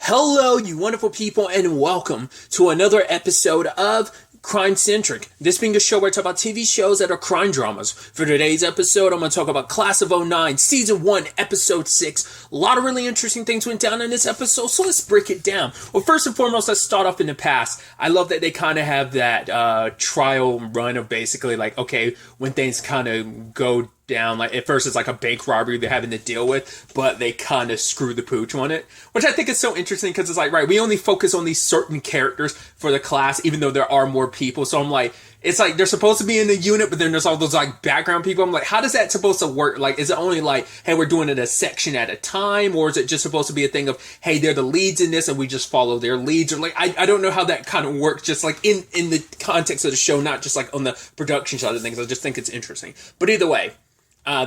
Hello, you wonderful people, and welcome to another episode of Centric. This being a show where I talk about TV shows that are crime dramas. For today's episode, I'm going to talk about Class of '09, Season 1, Episode 6. A lot of really interesting things went down in this episode, so let's break it down. Well, first and foremost, let's start off in the past. I love that they kind of have that trial run of basically like, okay, when things kind of go down, like at first it's like a bank robbery they're having to deal with, but they kind of screw the pooch on it, which I think is so interesting because it's like, right, we only focus on these certain characters for the class, even though there are more people. So I'm like, it's like they're supposed to be in the unit, but then there's all those like background people. I'm like, how does that supposed to work? Like, is it only like, hey, we're doing it a section at a time, or is it just supposed to be a thing of, hey, they're the leads in this and we just follow their leads? Or like, I don't know how that kind of works, just like in the context of the show, not just like on the production side of things. I just think it's interesting. But either way,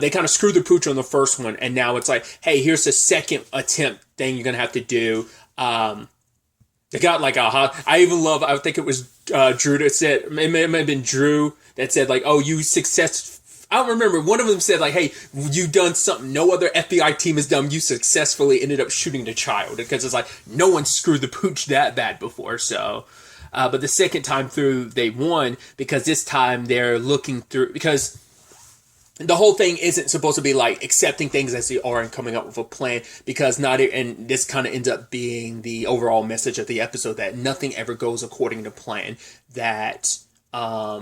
they kind of screwed the pooch on the first one, and now it's like, hey, here's the second attempt thing you're going to have to do. They got like I even love, I think it was Drew that said, it may have been Drew that said like, oh, you success. I don't remember. One of them said like, hey, you done something no other FBI team has done. You successfully ended up shooting the child, because it's like, no one screwed the pooch that bad before. So, but the second time through, they won, because this time they're looking through, because the whole thing isn't supposed to be like accepting things as they are and coming up with a plan, because and this kind of ends up being the overall message of the episode, that nothing ever goes according to plan, that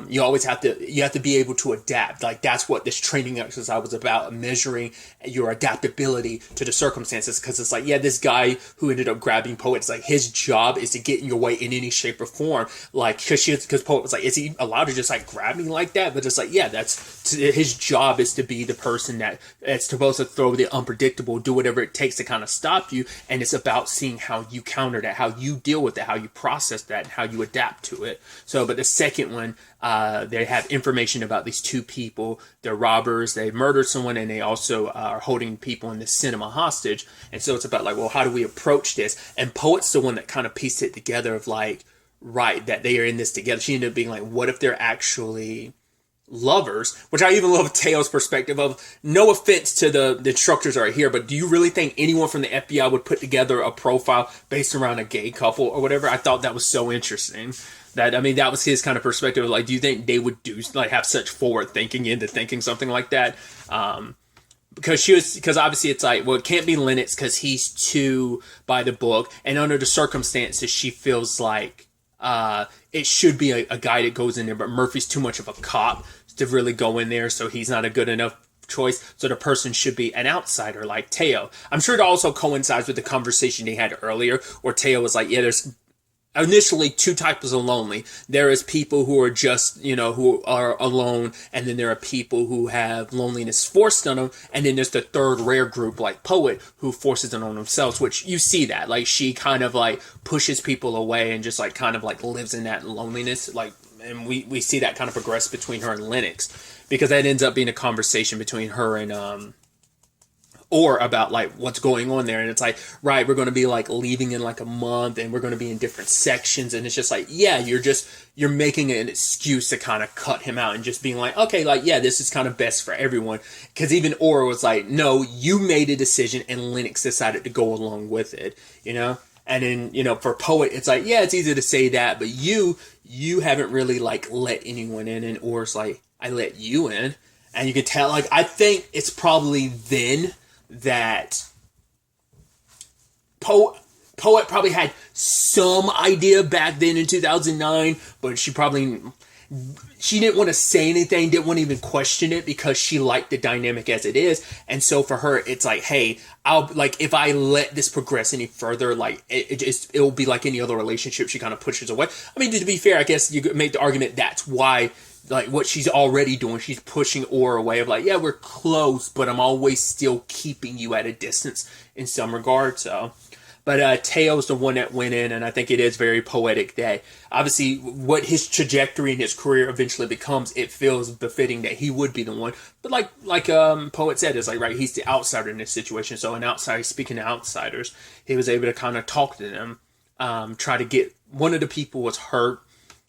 you always have to be able to adapt. Like, that's what this training exercise was about, measuring your adaptability to the circumstances. Because it's like, yeah, this guy who ended up grabbing Poet, it's like his job is to get in your way in any shape or form. Like, because Poet was like, is he allowed to just like grab me like that? But it's like, yeah, that's his job, is to be the person that's supposed to throw the unpredictable, do whatever it takes to kind of stop you. And it's about seeing how you counter that, how you deal with it, how you process that, and how you adapt to it. So, but the second one, they have information about these two people. They're robbers. They murdered someone, and they also are holding people in the cinema hostage. And so it's about like, well, how do we approach this? And Poet's the one that kind of pieced it together of like, right, that they are in this together. She ended up being like, what if they're actually lovers? Which I even love Teo's perspective of, no offense to the instructors are here, but do you really think anyone from the FBI would put together a profile based around a gay couple or whatever? I thought that was so interesting. That was his kind of perspective. Like, do you think they would have such forward thinking into thinking something like that? Because obviously it's like, well, it can't be Lennox because he's too by the book, and under the circumstances, she feels like it should be a guy that goes in there, but Murphy's too much of a cop to really go in there, so he's not a good enough choice. So the person should be an outsider like Teo. I'm sure it also coincides with the conversation they had earlier, where Teo was like, yeah, there's initially two types of lonely. There is people who are just, who are alone, and then there are people who have loneliness forced on them, and then there's the third rare group like Poet, who forces it on themselves, which you see that, like, she kind of like pushes people away and just like kind of like lives in that loneliness, like, and we see that kind of progress between her and Lennox, because that ends up being a conversation between her and or about like what's going on there. And it's like, right, we're going to be like leaving in like a month, and we're going to be in different sections. And it's just like, yeah, you're making an excuse to kind of cut him out, and just being like, okay, like, yeah, this is kind of best for everyone. Because even Aura was like, no, you made a decision, and Lennox decided to go along with it, And then, for Poet, it's like, yeah, it's easy to say that, but you haven't really like let anyone in. And Aura's like, I let you in. And you can tell, like, I think it's probably then that Poet probably had some idea back then in 2009, but she didn't want to say anything, didn't want to even question it, because she liked the dynamic as it is. And so for her, it's like, hey, if I let this progress any further, like, it'll be like any other relationship she kind of pushes away. I mean, to be fair, I guess you could make the argument that's why, like, what she's already doing, she's pushing Aura away of like, yeah, we're close, but I'm always still keeping you at a distance in some regard. So, but Teo's the one that went in, and I think it is very poetic that obviously what his trajectory in his career eventually becomes, it feels befitting that he would be the one. But like Poet said, it's like, right, he's the outsider in this situation. So an outsider, speaking to outsiders, he was able to kind of talk to them, try to get, one of the people was hurt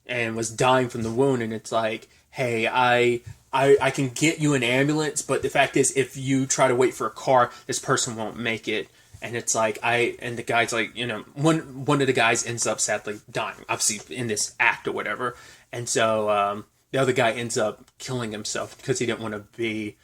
and was dying from the wound, and it's like, hey, I can get you an ambulance, but the fact is, if you try to wait for a car, this person won't make it. And it's like, and the guy's like, one of the guys ends up sadly dying, obviously in this act or whatever. And so the other guy ends up killing himself because he didn't want to be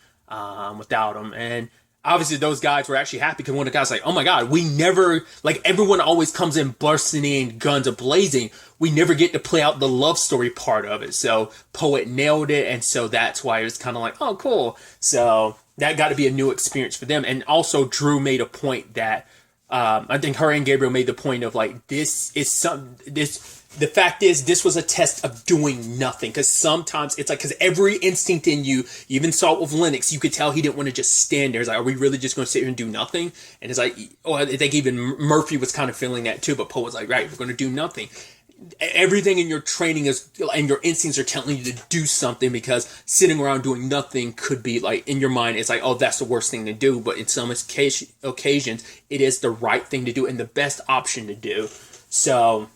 without him. And obviously those guys were actually happy because one of the guys was like, oh my God, we never, like everyone always comes in bursting in, guns a blazing. We never get to play out the love story part of it. So Poet nailed it. And so that's why it was kind of like, oh, cool. So that got to be a new experience for them. And also Drew made a point that I think her and Gabriel made the point of like, the fact is, this was a test of doing nothing. Because sometimes it's like, because every instinct in you even saw it with Lennox, you could tell he didn't want to just stand there. It's like, are we really just going to sit here and do nothing? And it's like, oh, I think even Murphy was kind of feeling that too. But Poe was like, right, we're going to do nothing. Everything in your training and your instincts are telling you to do something, because sitting around doing nothing could be like, in your mind, it's like, oh, that's the worst thing to do. But in some occasions, it is the right thing to do and the best option to do. So,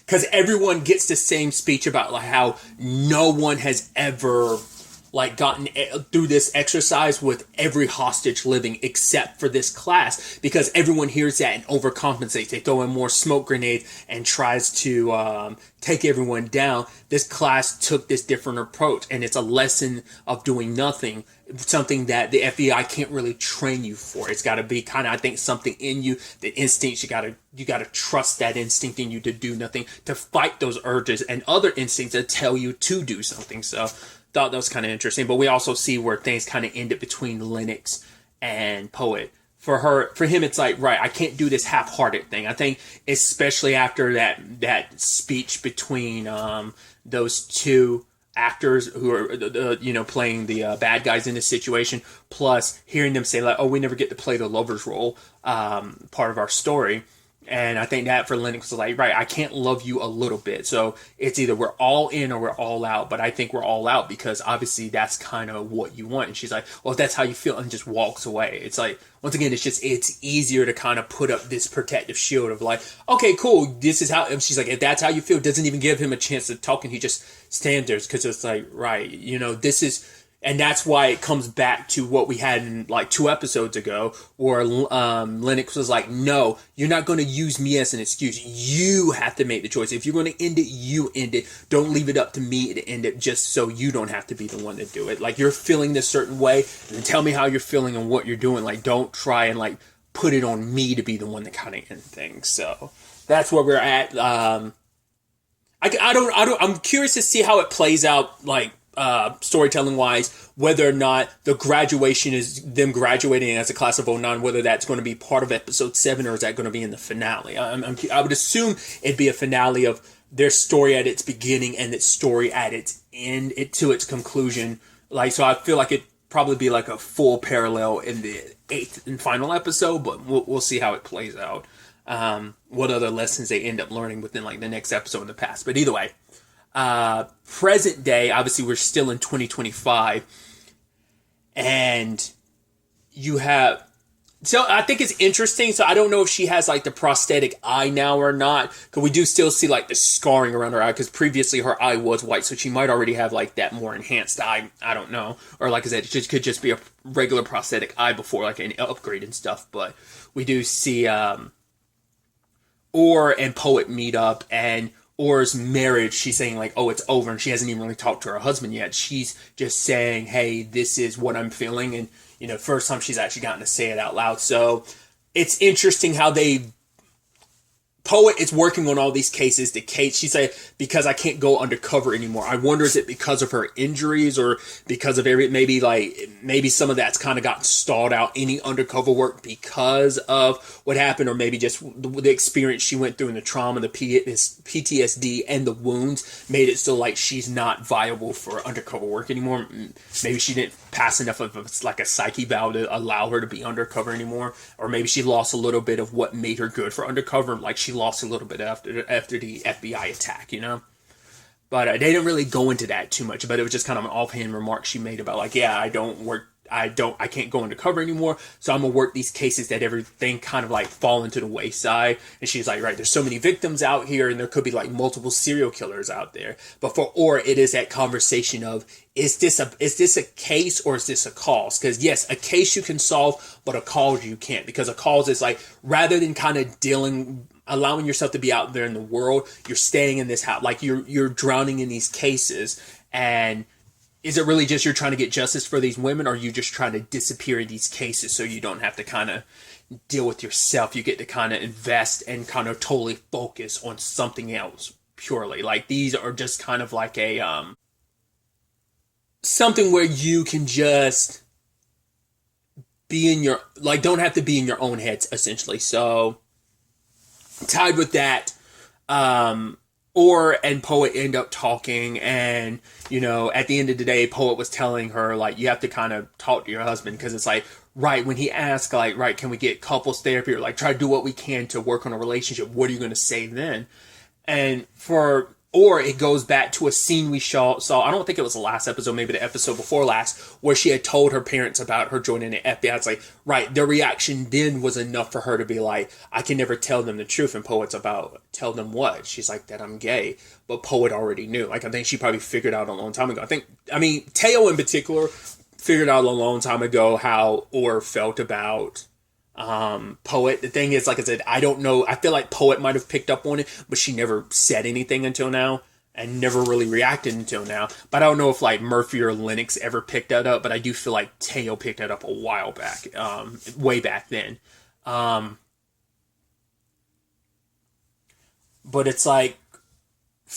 because everyone gets the same speech about like how no one has ever like gotten through this exercise with every hostage living except for this class, because everyone hears that and overcompensates. They throw in more smoke grenades and tries to take everyone down. This class took this different approach, and it's a lesson of doing nothing, something that the FBI can't really train you for. It's got to be kind of, I think, something in you, the instincts. You got to trust that instinct in you to do nothing, to fight those urges and other instincts that tell you to do something. So thought that was kind of interesting. But we also see where things kind of ended between Lennox and Poet. For him, it's like, right, I can't do this half-hearted thing. I think especially after that speech between those two actors who are playing the bad guys in this situation, plus hearing them say like, oh, we never get to play the lover's role, part of our story. And I think that for Lennox was like, right, I can't love you a little bit. So it's either we're all in or we're all out. But I think we're all out because obviously that's kind of what you want. And she's like, well, if that's how you feel, and just walks away. It's like, once again, it's easier to kind of put up this protective shield of like, okay, cool, this is how, and she's like, if that's how you feel, doesn't even give him a chance to talk, and he just stands there because it's like, right, this is. And that's why it comes back to what we had in like 2 episodes ago, where Lennox was like, no, you're not going to use me as an excuse. You have to make the choice. If you're going to end it, you end it. Don't leave it up to me to end it just so you don't have to be the one to do it. Like, you're feeling this certain way, and then tell me how you're feeling and what you're doing. Like, don't try and like put it on me to be the one to kind of end things. So that's where we're at. I'm curious to see how it plays out, like, storytelling wise, whether or not the graduation is them graduating as a class of '09, whether that's going to be part of episode 7 or is that going to be in the finale. I would assume it'd be a finale of their story at its beginning and its story at its end, to its conclusion. Like, so I feel like it'd probably be like a full parallel in the 8th and final episode, but we'll see how it plays out. What other lessons they end up learning within like the next episode in the past. But either way, present day, obviously we're still in 2025, and you have, so I think it's interesting. So I don't know if she has like the prosthetic eye now or not, because we do still see like the scarring around her eye, because previously her eye was white, so she might already have like that more enhanced eye. I don't know, or like I said, it could just be a regular prosthetic eye before like an upgrade and stuff. But we do see Orr and Poet meet up, and Orr's marriage, she's saying like, oh, it's over, and she hasn't even really talked to her husband yet. She's just saying, hey, this is what I'm feeling, and first time she's actually gotten to say it out loud. So it's interesting how Poet is working on all these cases. She said, because I can't go undercover anymore. I wonder, is it because of her injuries, or because of maybe some of that's kind of gotten stalled out, any undercover work because of what happened, or maybe just the experience she went through and the trauma, the PTSD and the wounds made it so like she's not viable for undercover work anymore. Maybe she didn't pass enough of a psyche valve to allow her to be undercover anymore, or maybe she lost a little bit of what made her good for undercover, like she lost a little bit after the FBI attack, But they didn't really go into that too much, but it was just kind of an offhand remark she made about like, yeah, I don't I can't go undercover anymore. So I'm gonna work these cases that everything kind of like fall into the wayside. And she's like, right, there's so many victims out here, and there could be like multiple serial killers out there. But or it is that conversation of, is this a case or is this a cause? Because yes, a case you can solve, but a cause you can't, because a cause is like, rather than kind of allowing yourself to be out there in the world, you're staying in this house, like you're drowning in these cases. And is it really just you're trying to get justice for these women, or are you just trying to disappear in these cases so you don't have to kind of deal with yourself? You get to kind of invest and kind of totally focus on something else purely. Like these are just kind of like a something where you can just be in your, like, don't have to be in your own heads essentially. So tied with that, Orr and Poet end up talking, and at the end of the day, Poet was telling her, like, you have to kind of talk to your husband, because it's like, right, when he asked, like, right, can we get couples therapy, or like try to do what we can to work on a relationship, what are you going to say then? And or it goes back to a scene we saw, I don't think it was the last episode, maybe the episode before last, where she had told her parents about her joining the FBI. It's like, right, their reaction then was enough for her to be like, I can never tell them the truth. And Poet's about, tell them what? She's like, that I'm gay. But Poet already knew. Like, I think she probably figured out a long time ago. Teo in particular figured out a long time ago how Orr felt about Poet. The thing is, like I said, I don't know. I feel like Poet might have picked up on it, but she never said anything until now, and never really reacted until now. But I don't know if like Murphy or Lennox ever picked that up, but I do feel like Teo picked that up a while back, way back then. But it's like,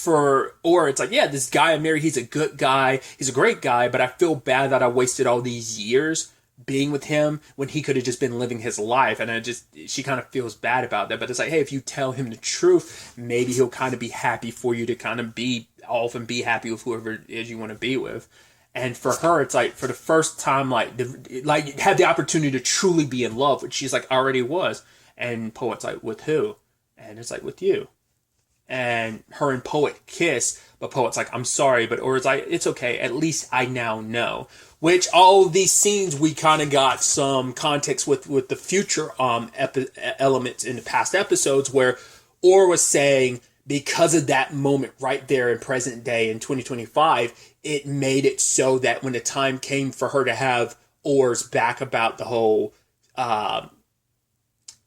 or it's like, yeah, this guy I married, he's a good guy, he's a great guy, but I feel bad that I wasted all these years being with him when he could have just been living his life. And she kind of feels bad about that. But it's like, hey, if you tell him the truth, maybe he'll kind of be happy for you to kind of be off and be happy with whoever it is you want to be with. And for her, it's like, for the first time, like had the opportunity to truly be in love, which she's like already was. And Poet's like, with who? And it's like, with you. And her and Poet kiss, but Poet's like, I'm sorry, but Or's like, it's okay, at least I now know. Which all of these scenes, we kind of got some context with the future elements in the past episodes, where Orr was saying, because of that moment right there in present day in 2025, it made it so that when the time came for her to have Orr's back about the whole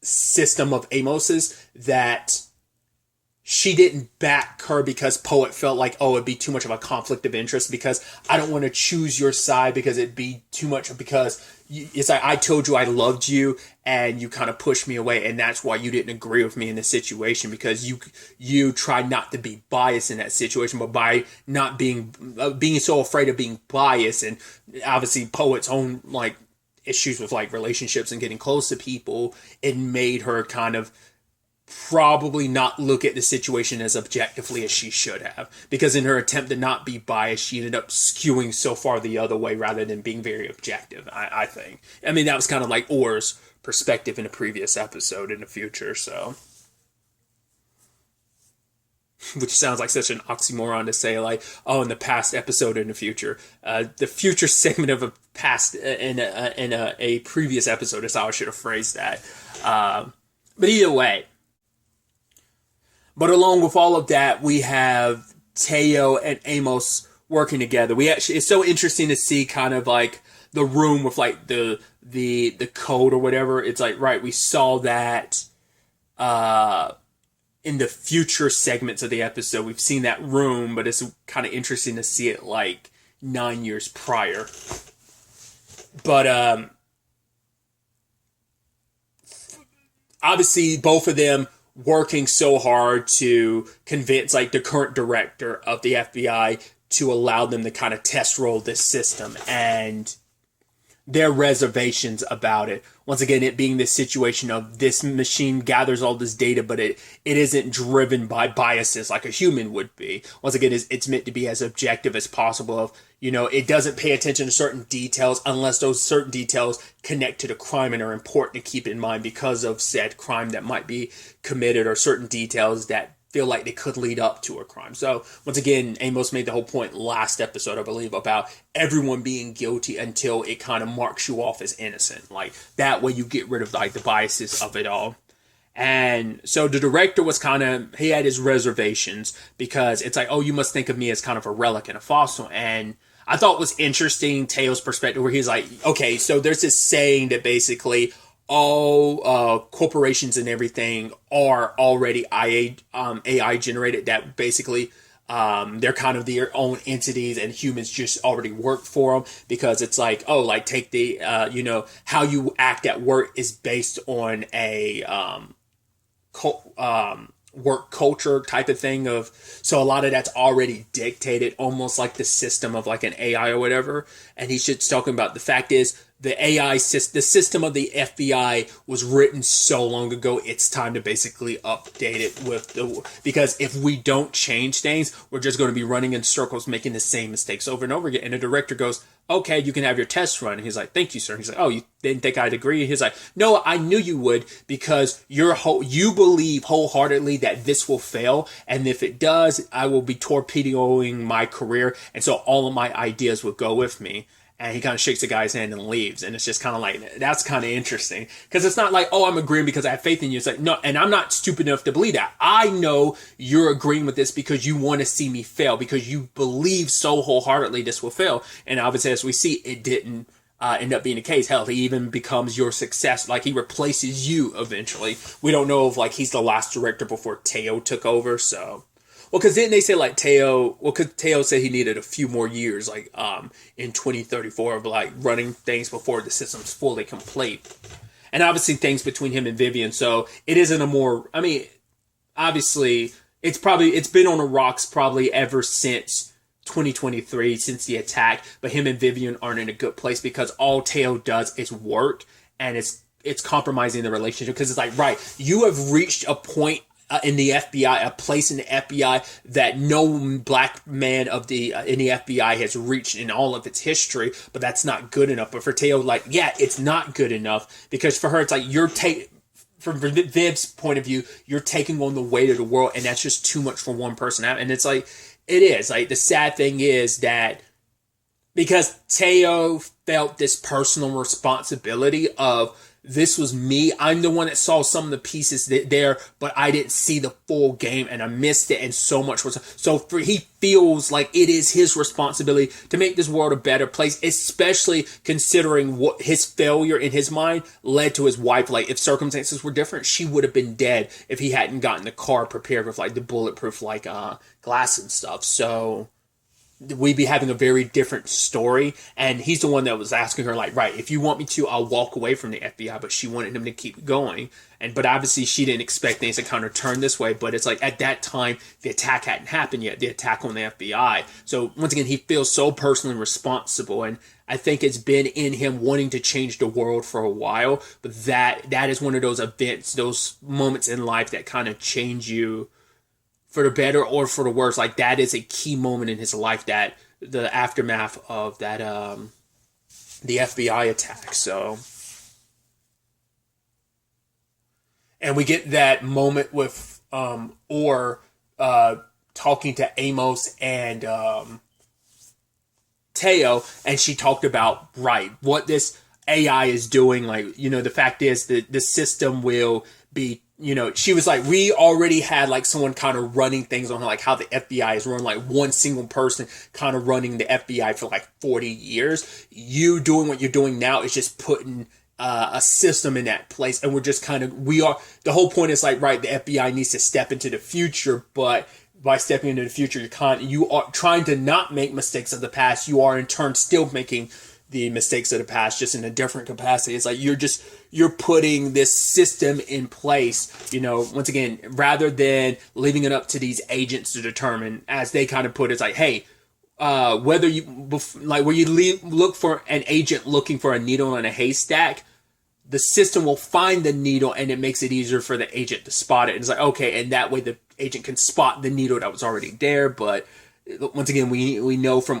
system of Amos's, that she didn't back her because Poet felt like, oh, it'd be too much of a conflict of interest, because I don't want to choose your side because it'd be too much, because it's like, I told you I loved you and you kind of pushed me away, and that's why you didn't agree with me in this situation, because you tried not to be biased in that situation, but by not being so afraid of being biased, and obviously Poet's own like issues with like relationships and getting close to people, it made her kind of probably not look at the situation as objectively as she should have, because in her attempt to not be biased, she ended up skewing so far the other way rather than being very objective. I think. I mean, that was kind of like Orr's perspective in a previous episode in the future, so. Which sounds like such an oxymoron to say, like, oh, in the past episode in the future. The future segment of a past in a previous episode is how I should have phrased that. But either way. But along with all of that, we have Teo and Amos working together. It's so interesting to see kind of like the room with like the code or whatever. It's like, right, we saw that in the future segments of the episode. We've seen that room, but it's kind of interesting to see it like 9 years prior. But obviously both of them working so hard to convince like the current director of the FBI to allow them to kind of test roll this system, and their reservations about it. Once again, it being this situation of this machine gathers all this data, but it isn't driven by biases like a human would be. Once again, it's meant to be as objective as possible. Of, it doesn't pay attention to certain details unless those certain details connect to the crime and are important to keep in mind because of said crime that might be committed, or certain details that feel like they could lead up to a crime. So once again, Amos made the whole point last episode, I believe, about everyone being guilty until it kind of marks you off as innocent. Like that way you get rid of like the biases of it all. And so the director was he had his reservations because it's like, oh, you must think of me as kind of a relic and a fossil. And I thought it was interesting, Teo's perspective, where he's like, okay, so there's this saying that basically all corporations and everything are already AI generated, that basically they're kind of their own entities and humans just already work for them, because it's like, oh, like take the, how you act at work is based on a work culture type of thing so a lot of that's already dictated, almost like the system of like an AI or whatever. And he's just talking about the fact is the the system of the FBI was written so long ago, it's time to basically update it because if we don't change things, we're just going to be running in circles, making the same mistakes over and over again. And the director goes, okay, you can have your test run. And he's like, thank you, sir. And he's like, oh, you didn't think I'd agree? And he's like, no, I knew you would, because you believe wholeheartedly that this will fail. And if it does, I will be torpedoing my career. And so all of my ideas will go with me. And he kind of shakes the guy's hand and leaves. And it's just kind of like, that's kind of interesting. Because it's not like, oh, I'm agreeing because I have faith in you. It's like, no, and I'm not stupid enough to believe that. I know you're agreeing with this because you want to see me fail, because you believe so wholeheartedly this will fail. And obviously, as we see, it didn't end up being the case. Hell, he even becomes your success. Like, he replaces you eventually. We don't know if, like, he's the last director before Teo took over, so... Well, because didn't they say like because Teo said he needed a few more years, like in 2034, of like running things before the system's fully complete. And obviously things between him and Vivian. So it isn't obviously it's been on the rocks probably ever since 2023, since the attack. But him and Vivian aren't in a good place because all Teo does is work, and it's compromising the relationship, because it's like, right, you have reached a point in the FBI, a place in the FBI that no black man in the FBI has reached in all of its history, but that's not good enough. But for Teo, like, yeah, it's not good enough, because for her, it's like from Viv's point of view, you're taking on the weight of the world, and that's just too much for one person. And it's like, it is. Like, the sad thing is that because Teo felt this personal responsibility of, this was me. I'm the one that saw some of the pieces there, but I didn't see the full game, and I missed it. And so much was he feels like it is his responsibility to make this world a better place, especially considering what his failure in his mind led to his wife. Like, if circumstances were different, she would have been dead if he hadn't gotten the car prepared with like the bulletproof like glass and stuff. So we'd be having a very different story. And he's the one that was asking her, like, right, if you want me to, I'll walk away from the FBI. But she wanted him to keep going. But obviously she didn't expect things to kind of turn this way. But it's like, at that time, the attack hadn't happened yet, the attack on the FBI. So once again, he feels so personally responsible. And I think it's been in him wanting to change the world for a while. But that is one of those events, those moments in life that kind of change you for the better or for the worse. Like, that is a key moment in his life, that the aftermath of that the FBI attack. So, and we get that moment with Orr talking to Amos and Teo, and she talked about, right, what this AI is doing. Like, the fact is that the system will be, she was like, we already had like someone kind of running things on her, like how the FBI is run, like one single person kind of running the FBI for like 40 years. You doing what you're doing now is just putting a system in that place. And we're just the whole point is like, right, the FBI needs to step into the future, but by stepping into the future, you are trying to not make mistakes of the past. You are in turn still making the mistakes of the past, just in a different capacity. It's like you're putting this system in place, once again, rather than leaving it up to these agents to determine, as they kind of put it, it's like, hey, whether look for an agent looking for a needle in a haystack, the system will find the needle, and it makes it easier for the agent to spot it. And it's like, okay, and that way the agent can spot the needle that was already there. But once again, we know from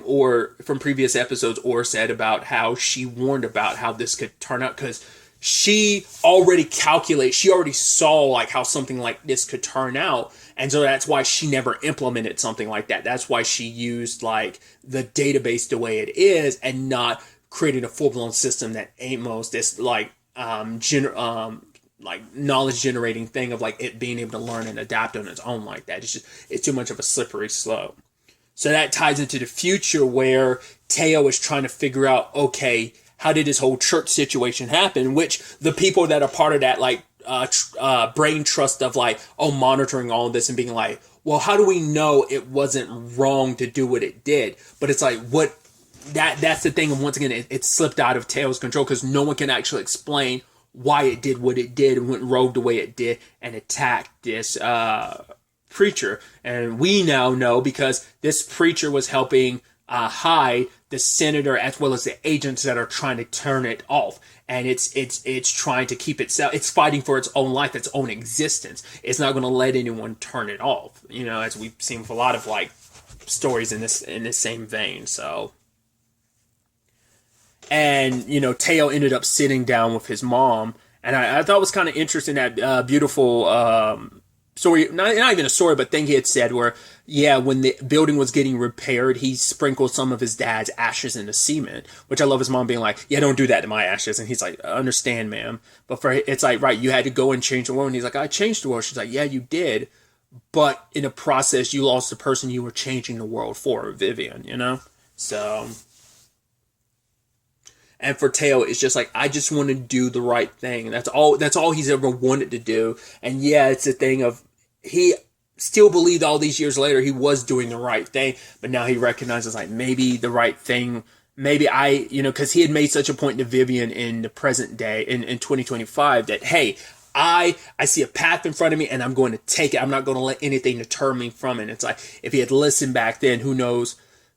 previous episodes, Orr said about how she warned about how this could turn out, because she already saw like how something like this could turn out. And so that's why she never implemented something like that. That's why she used like the database the way it is and not creating a full-blown system that Amos, this like like knowledge generating thing of like it being able to learn and adapt on its own like that. It's too much of a slippery slope. So that ties into the future where Teo is trying to figure out, okay, how did this whole church situation happen? Which the people that are part of that like brain trust of like, oh, monitoring all of this and being like, well, how do we know it wasn't wrong to do what it did? But it's like, that's the thing. And once again, it slipped out of Teo's control because no one can actually explain why it did what it did and went rogue the way it did and attacked this preacher. And we now know because this preacher was helping hide the senator as well as the agents that are trying to turn it off. And it's trying to keep itself, it's fighting for its own life, its own existence. It's not going to let anyone turn it off, you know, as we've seen with a lot of like stories in this same vein. So, and you know, Teo ended up sitting down with his mom, and I thought it was kind of interesting that beautiful story, not even a story, but thing he had said where, yeah, when the building was getting repaired, he sprinkled some of his dad's ashes into cement, which I love his mom being like, yeah, don't do that to my ashes. And he's like, I understand, ma'am. But it's like, right, you had to go and change the world. And he's like, I changed the world. She's like, yeah, you did. But in the process, you lost the person you were changing the world for, Vivian, you know? So, and for Teo, it's just like, I just want to do the right thing. That's all he's ever wanted to do. And yeah, it's a thing of, he still believed all these years later he was doing the right thing, but now he recognizes like maybe the right thing, maybe because he had made such a point to Vivian in the present day, in 2025, that, hey, I see a path in front of me and I'm going to take it. I'm not going to let anything deter me from it. It's like, if he had listened back then, who knows,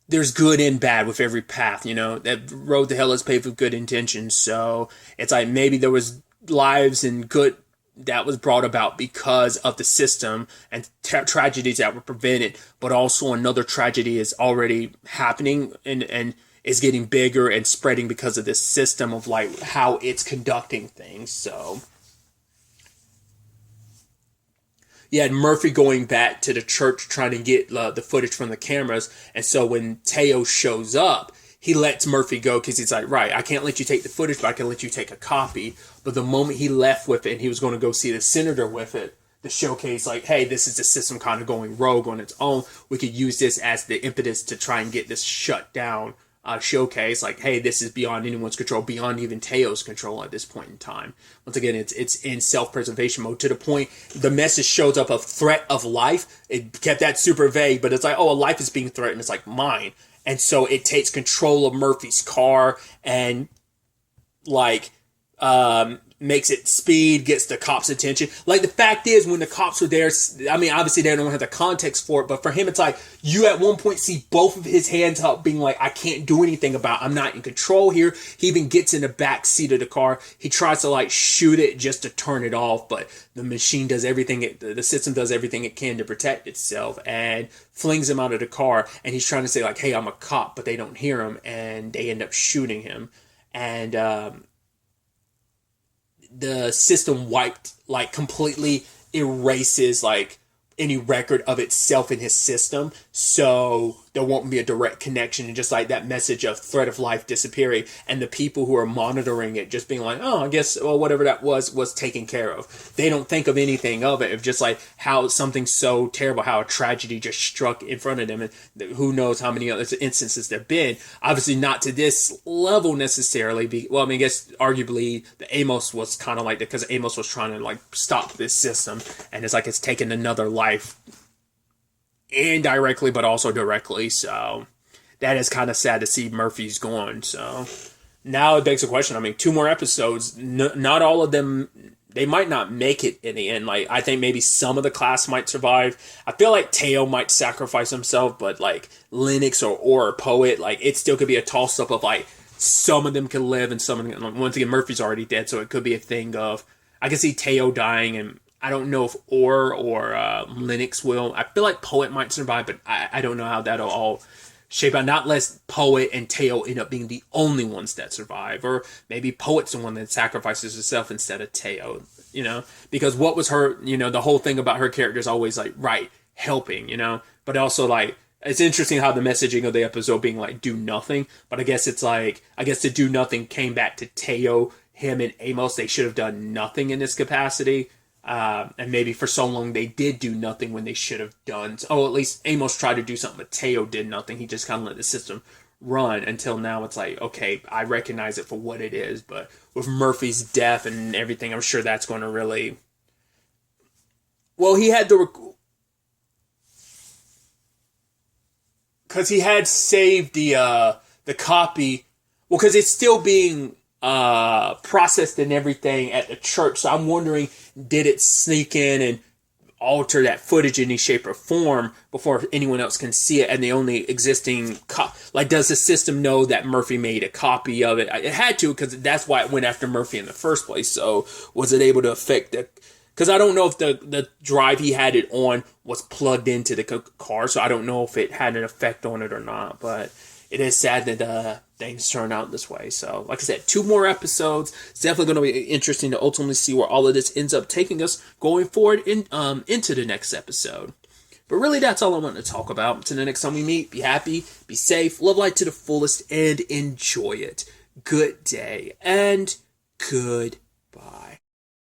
there's good and bad with every path, you know, that road to hell is paved with good intentions. So it's like, maybe there was lives and good that was brought about because of the system and tragedies that were prevented, but also another tragedy is already happening and is getting bigger and spreading because of this system of like how it's conducting things. So you had Murphy going back to the church trying to get the footage from the cameras, and so when Teo shows up, he lets Murphy go because he's like, right, I can't let you take the footage, but I can let you take a copy. But the moment he left with it and he was going to go see the senator with it, the showcase, like, hey, this is the system kind of going rogue on its own. We could use this as the impetus to try and get this shut down showcase. Like, hey, this is beyond anyone's control, beyond even Teo's control at this point in time. Once again, it's in self-preservation mode to the point the message shows up of threat of life. It kept that super vague, but it's like, oh, a life is being threatened. It's like mine. And so it takes control of Murphy's car and like makes it speed, gets the cops' attention. Like, the fact is, when the cops were there, I mean, obviously they don't have the context for it, but for him, it's like, you at one point see both of his hands up being like, I can't do anything about it. I'm not in control here. He even gets in the back seat of the car. He tries to like shoot it just to turn it off, but the machine does everything, the system does everything it can to protect itself and flings him out of the car. And he's trying to say like, hey, I'm a cop, but they don't hear him and they end up shooting him. And, the system completely erases like any record of itself in his system, so there won't be a direct connection, and just like that message of threat of life disappearing, and the people who are monitoring it just being like, oh, I guess, well, whatever that was taken care of. They don't think of anything of it, of just like how something so terrible, how a tragedy just struck in front of them, and who knows how many other instances there have been. Obviously not to this level necessarily, well, I mean, I guess arguably the Amos was kind of like that, because Amos was trying to like stop this system, and it's like it's taken another life indirectly but also directly. So that is kind of sad to see Murphy's gone. So now it begs the question, I mean, 2 more episodes, not all of them, they might not make it in the end. Like, I think maybe some of the class might survive. I feel like Teo might sacrifice himself, but like Lennox or Poet, like it still could be a toss up of like some of them can live and some of them, once again, Murphy's already dead, so it could be a thing of, I can see Teo dying, and I don't know if or Lennox will. I feel like Poet might survive, but I don't know how that'll all shape out. Not unless Poet and Teo end up being the only ones that survive. Or maybe Poet's the one that sacrifices herself instead of Teo. because what was her, the whole thing about her character is always like, right, helping, but also like, it's interesting how the messaging of the episode being like, do nothing, but I guess it's like, the do nothing came back to Teo, him and Amos. They should have done nothing in this capacity. And maybe for so long they did do nothing when they should have done. Oh, at least Amos tried to do something, but Teo did nothing. He just kind of let the system run until now. It's like, okay, I recognize it for what it is, but with Murphy's death and everything, I'm sure that's going to really. Well, he had because he had saved the copy. Well, because it's still being processed and everything at the church. So I'm wondering, did it sneak in and alter that footage in any shape or form before anyone else can see it? And the only existing does the system know that Murphy made a copy of it? It had to, because that's why it went after Murphy in the first place. So was it able to affect the? Because I don't know if the drive he had it on was plugged into the car, so I don't know if it had an effect on it or not. But it is sad that things turn out this way. So, like I said, 2 more episodes. It's definitely going to be interesting to ultimately see where all of this ends up taking us going forward into the next episode. But really, that's all I want to talk about. Until the next time we meet, be happy, be safe, live life to the fullest, and enjoy it. Good day, and goodbye.